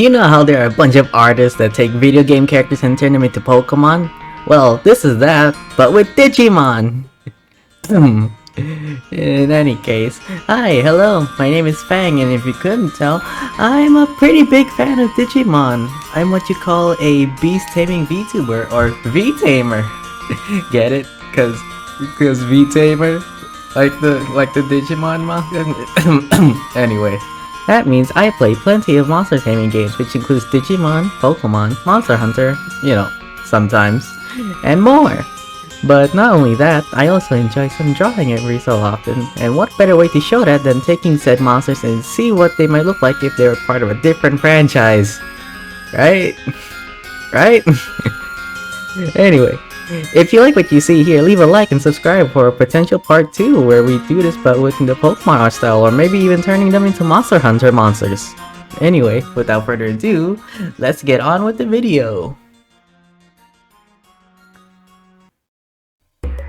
You know how there are a bunch of artists that take video game characters and turn them into Pokemon? Well, this is that, but with Digimon! In any case, hi, hello, my name is Fang, and if you couldn't tell, I'm a pretty big fan of Digimon. I'm what you call a beast-taming VTuber, or V-tamer. Get it? Cause V-tamer? Like the Digimon manga? Anyway. That means I play plenty of monster taming games, which includes Digimon, Pokemon, Monster Hunter, you know, sometimes, and more. But not only that, I also enjoy some drawing every so often, and what better way to show that than taking said monsters and see what they might look like if they were part of a different franchise. Right? Right? Anyway, if you like what you see here, leave a like and subscribe for a potential part 2 where we do this but with the Pokemon art style, or maybe even turning them into Monster Hunter monsters. Anyway, without further ado, let's get on with the video.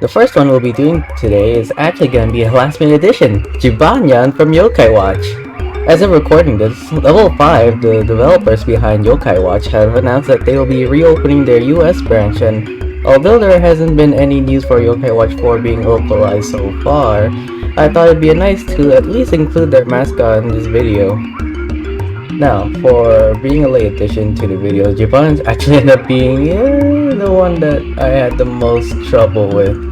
The first one we'll be doing today is actually going to be a last minute addition, Jibanyan from Yokai Watch. As of recording this, Level 5, the developers behind Yokai Watch, have announced that they will be reopening their US branch, and although there hasn't been any news for Yokai Watch 4 being localized so far, I thought it'd be nice to at least include their mascot in this video. Now, for being a late addition to the video, Jibanyan actually ended up being the one that I had the most trouble with.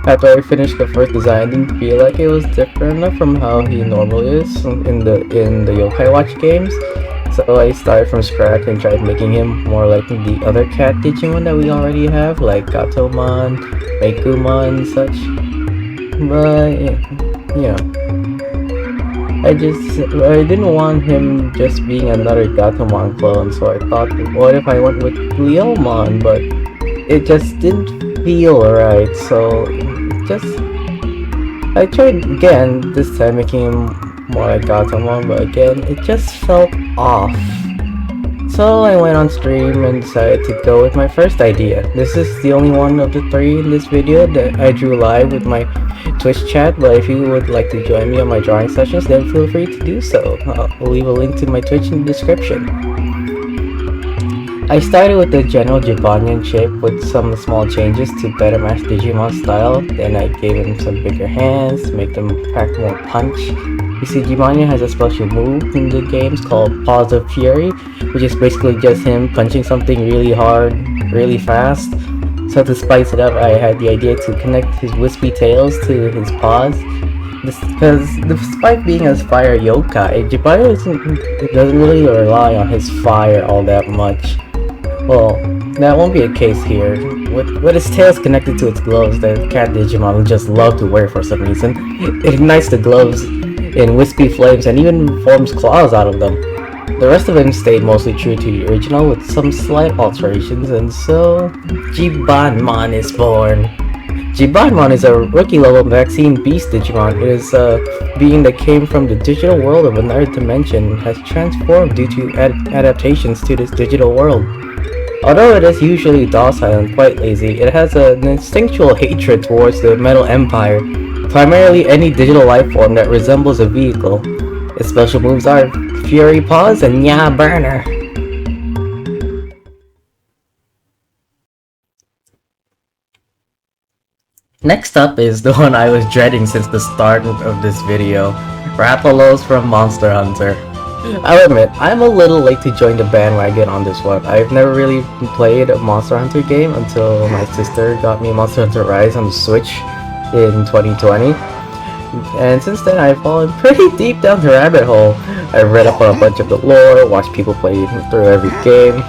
After I finished the first design, I didn't feel like it was different enough from how he normally is in the Yokai Watch games. So I started from scratch and tried making him more like the other cat Digimon that we already have, like Gatomon, Meikumon, and such. But yeah, I didn't want him just being another Gatomon clone, so I thought, what if I went with Leomon? But it just didn't feel right, so I tried again, this time making him more like Gatomon, but again, it just felt off. So I went on stream and decided to go with my first idea. This is the only one of the 3 in this video that I drew live with my Twitch chat, but if you would like to join me on my drawing sessions, then feel free to do so. I'll leave a link to my Twitch in the description. I started with the general Jibanyan shape with some small changes to better match Digimon style, then I gave him some bigger hands to make them pack more punch. You see, Jibanyan has a special move in the games called Paws of Fury, which is basically just him punching something really hard, really fast. So to spice it up, I had the idea to connect his wispy tails to his paws. Because despite being a fire yokai, Jibanyan doesn't really rely on his fire all that much. Well, that won't be a case here. With its tails connected to its gloves that cat Digimon will just love to wear for some reason, it ignites the gloves in wispy flames and even forms claws out of them. The rest of him stayed mostly true to the original with some slight alterations, and so Jibanmon is born. Jibanmon is a rookie level vaccine beast Digimon. It is a being that came from the digital world of another dimension and has transformed due to adaptations to this digital world. Although it is usually docile and quite lazy, it has an instinctual hatred towards the Metal Empire, primarily any digital life form that resembles a vehicle. Its special moves are Fury Paws and Nya Burner. Next up is the one I was dreading since the start of this video, Rathalos from Monster Hunter. I'll admit, I'm a little late to join the bandwagon on this one. I've never really played a Monster Hunter game until my sister got me Monster Hunter Rise on the Switch in 2020. And since then, I've fallen pretty deep down the rabbit hole. I've read up on a bunch of the lore, watched people play through every game,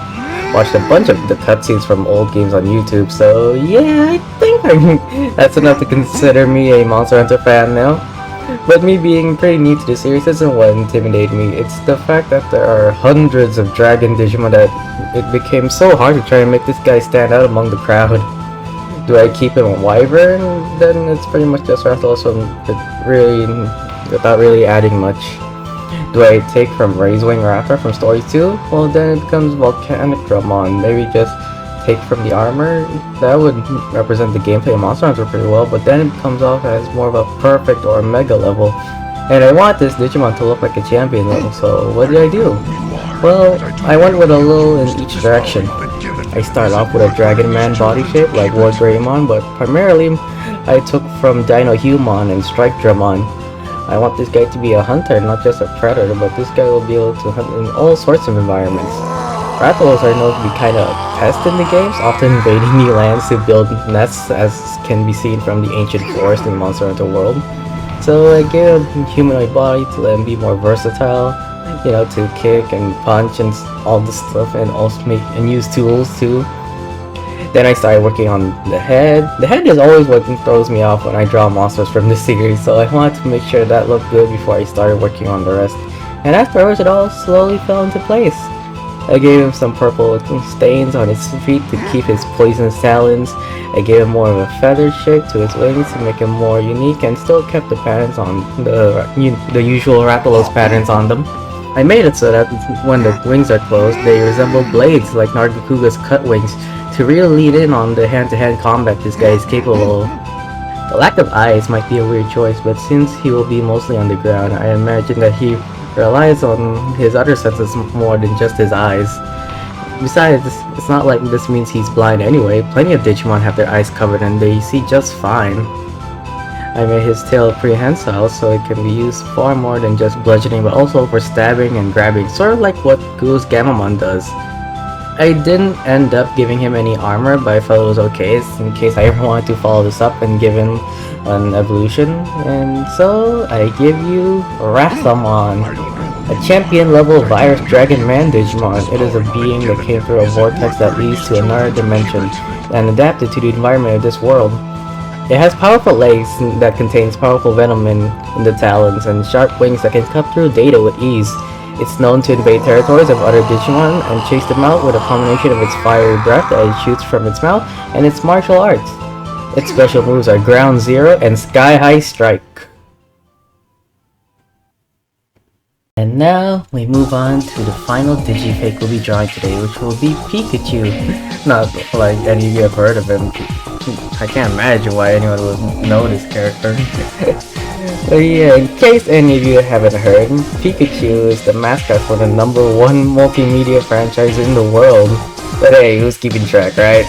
watched a bunch of the cutscenes from old games on YouTube, so yeah, I think that's enough to consider me a Monster Hunter fan now. But me being pretty new to the series isn't what intimidated me, it's the fact that there are hundreds of Dragon Digimon that it became so hard to try and make this guy stand out among the crowd. Do I keep him a Wyvern? Then it's pretty much just Rathalos without really adding much. Do I take from Raizewing Raptor from Story 2? Well, then it becomes Volcanic Dramon. Maybe just take from the armor. That would represent the gameplay of Monster Hunter pretty well, but then it comes off as more of a perfect or mega level. And I want this Digimon to look like a champion level, so what did I do? Well, I went with a little in each direction. I started off with a Dragon Man body shape like War Greymon, but primarily I took from Dino Humon and Strike Dramon. I want this guy to be a hunter, not just a predator, but this guy will be able to hunt in all sorts of environments. Rathalos are known to be kind of pests in the games, often invading new lands to build nests, as can be seen from the ancient forest in Monster Hunter World. So I gave him a humanoid body to let him be more versatile, you know, to kick and punch and all this stuff, and also make and use tools too. Then I started working on the head. The head is always what throws me off when I draw monsters from this series, so I wanted to make sure that looked good before I started working on the rest. And afterwards it all slowly fell into place. I gave him some purple stains on his feet to keep his poisonous talons. I gave him more of a feathered shape to his wings to make him more unique, and still kept the patterns on the usual Rathalos patterns on them. I made it so that when the wings are closed, they resemble blades like Nargacuga's cut wings to really lead in on the hand-to-hand combat this guy is capable of. The lack of eyes might be a weird choice, but since he will be mostly on the ground, I imagine that he relies on his other senses more than just his eyes. Besides, it's not like this means he's blind anyway. Plenty of Digimon have their eyes covered and they see just fine. I made his tail prehensile so it can be used far more than just bludgeoning, but also for stabbing and grabbing, sort of like what Gu's Gamamon does. I didn't end up giving him any armor, but I felt it was okay in case I ever wanted to follow this up and give him an evolution. And so I give you Rathamon, a champion level virus dragon man Digimon. It is a being that came through a vortex that leads to another dimension and adapted to the environment of this world. It has powerful legs that contains powerful venom in the talons and sharp wings that can cut through data with ease. It's known to invade territories of other Digimon and chase them out with a combination of its fiery breath that it shoots from its mouth and its martial arts. Its special moves are Ground Zero and Sky High Strike. And now we move on to the final Digifake we'll be drawing today, which will be Pikachu. Not like any of you have heard of him. I can't imagine why anyone would know this character. But yeah, in case any of you haven't heard, Pikachu is the mascot for the #1 multimedia franchise in the world. But hey, who's keeping track, right?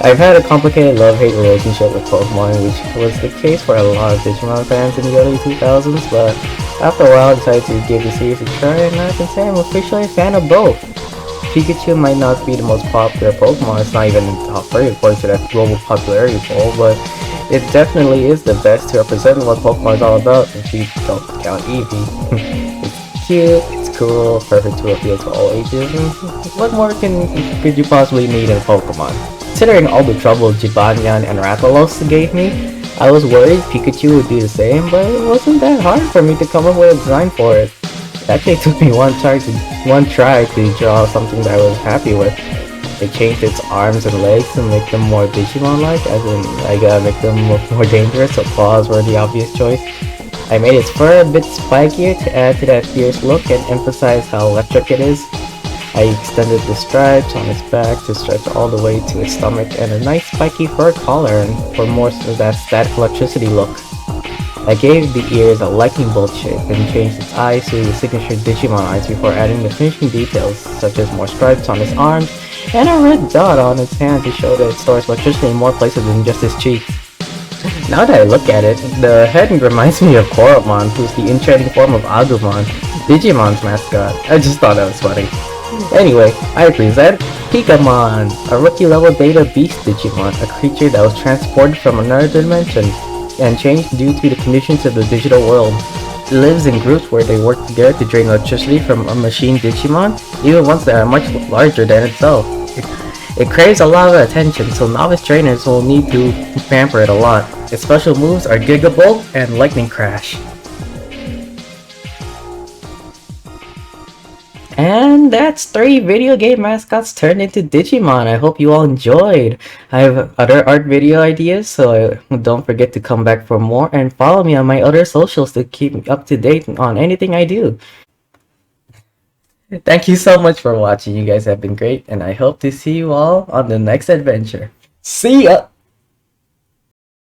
I've had a complicated love-hate relationship with Pokemon, which was the case for a lot of Digimon fans in the early 2000s, but after a while I decided to give the series a try, and I can say I'm officially a fan of both. Pikachu might not be the most popular Pokemon, it's not even in the top 3 according to that global popularity poll, but it definitely is the best to represent what Pokemon is all about if you don't count Eevee. It's cute, it's cool, perfect to appeal to all ages, and what more could you possibly need in a Pokemon? Considering all the trouble Jibanyan and Rathalos gave me, I was worried Pikachu would do the same, but it wasn't that hard for me to come up with a design for it. It actually took me one try to draw something that I was happy with. I changed its arms and legs to make them more Digimon-like, as in I gotta make them look more dangerous, so claws were the obvious choice. I made its fur a bit spikier to add to that fierce look and emphasize how electric it is. I extended the stripes on its back to stretch all the way to its stomach, and a nice spiky fur collar and for more of that static electricity look. I gave the ears a lightning bolt shape and changed its eyes to the signature Digimon eyes before adding the finishing details such as more stripes on its arms and a red dot on its hand to show that it stores electricity in more places than just its cheek. Now that I look at it, the head reminds me of Koromon, who's the enchanting form of Agumon, Digimon's mascot. I just thought that was funny. Anyway, I present Pikamon, a rookie level data beast Digimon, a creature that was transported from another dimension and changed due to the conditions of the digital world. It lives in groups where they work together to drain electricity from a machine Digimon, even ones that are much larger than itself. It craves a lot of attention, so novice trainers will need to pamper it a lot. Its special moves are Giga Bolt and Lightning Crash. And that's 3 video game mascots turned into Digimon. I hope you all enjoyed. I have other art video ideas, so don't forget to come back for more and follow me on my other socials to keep up to date on anything I do. Thank you so much for watching. You guys have been great, and I hope to see you all on the next adventure. See ya!